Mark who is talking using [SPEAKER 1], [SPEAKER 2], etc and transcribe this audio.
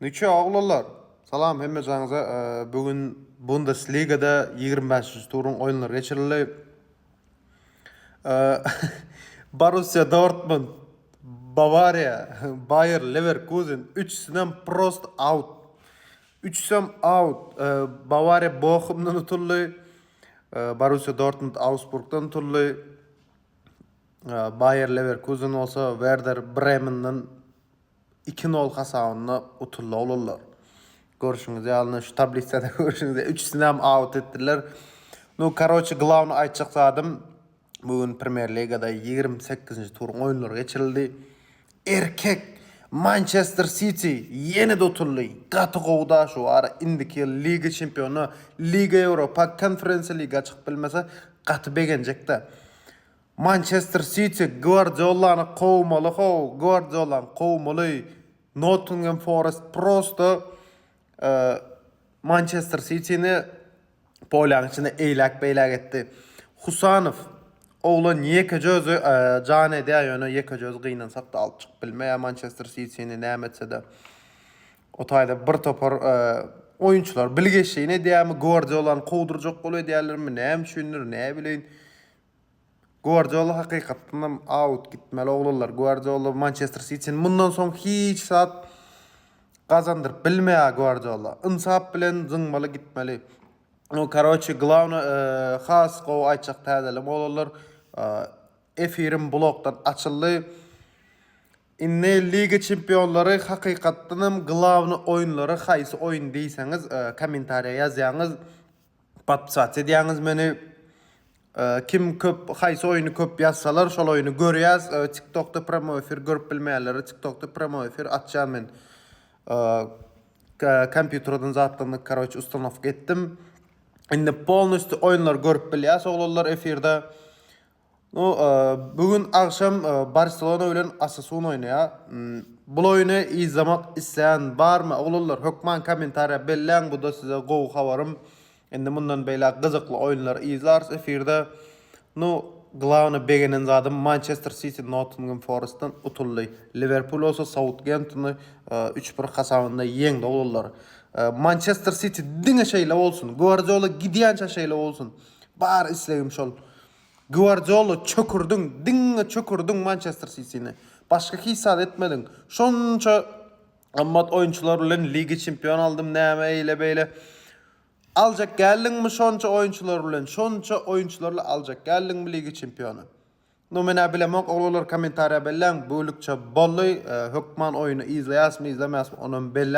[SPEAKER 1] Neçe ağlarlar. Salam hemmecağınıza. Bugün Bundesliga'da 25. turun oyunları geçirildi. Borussia Dortmund, Bavaria, Bayer Leverkusen 3'sinden prost out. 3'sem out. Bavaria Bochum'dan utuldu. Borussia Dortmund Augsburg'dan utuldu. Bayer Leverkusen olsa Werder Bremen'den 2-0 hasavını utuldu olurlar. Görüşünüz yalnız şu tablitsada görüşünüz. 3'sini hem out ettiler. No, karoçı glavını aytacaksadım. Bugün Premier Liga'da 28. turun oyunları geçirildi. Erkek Manchester City yeni dotuldu. Katı kovda şu ara indiki Liga şampiyonu, Liga Europa, Konferans Liga çıkıp bilmese katı beğenecek de. Manchester City Guardiola'nı kovmalı, Guardiola'nı kovmalı. Nottingham Forest prosto Manchester City'ni Poland içinde eylak beylak etti. Husanov oğlan yeka gözü cane diye yönü yeka göz kıyınan sattı alıp çıkıp bilmeye Manchester City'ni ne etse de o tayda bir topar oyuncular bilgeçliğine diye mi Guardiola'nı kovduracak oluyor diyorlar mı ne hem düşünür ne bileyim. Guardiola hakikaten out gitmeli oğullar. Guardiola Manchester City'nin bundan sonra hiç saat kazandır bilmeye Guardiola. İnsaf bilen zıngmalı gitmeli. O karoçı glavni khas qov ayçaq täzelim oğullar. Efirim bloktan açıldı. İnne Liga Çempionları hakikaten glavni oyunları qaysı oyun deyseniz kommentariya yazyanız. Patpasat edyanız meni. Kim köp qaysı oyunu köp yazsalar şol oyunu görýäs. TikTok'ta promo efir görüp bilmeýärler. TikTok'ta promo efir atjam men. Kompýuterden zatlanıp karoç ustanovka etdim. Indi polностью oyunlar görüp bilýäs oğullar efirde. No, bugün akşam Barcelona bilen Osasuna oynaya. Bu oyunu izlemek isteyen var mı oğullar? Hökman kommentariya belleň, bu da size gow habarym. Indi bundan beýle gyzykly oyunlar izlars efirde. No, glavny begenen zadım Manchester City Nottingham Forest'tan utuldy. Liverpool olsa Southampton'y 3-1 hasabynda ýeňdi oğullar. Manchester City diňe şeýle bolsun. Guardiola gidýänçe şeýle bolsun. Bar islegim şol. Guardiola çökürdün, diňe çökürdün Manchester City'ni. Başka hisat etmedin. Şonça ammat oyuncular bilen Liga şampiyon aldım näme ile beýle. Aljak geldiňmi şonça oyuncular bilen, şonça oyuncularla aljak geldiňmi Liga şampiyonu. No mena bilemek oğullar kommentariya belleň, bölükçe bolly hökman oyunu izleýäsmi, izlemäsmi, onuň belleň.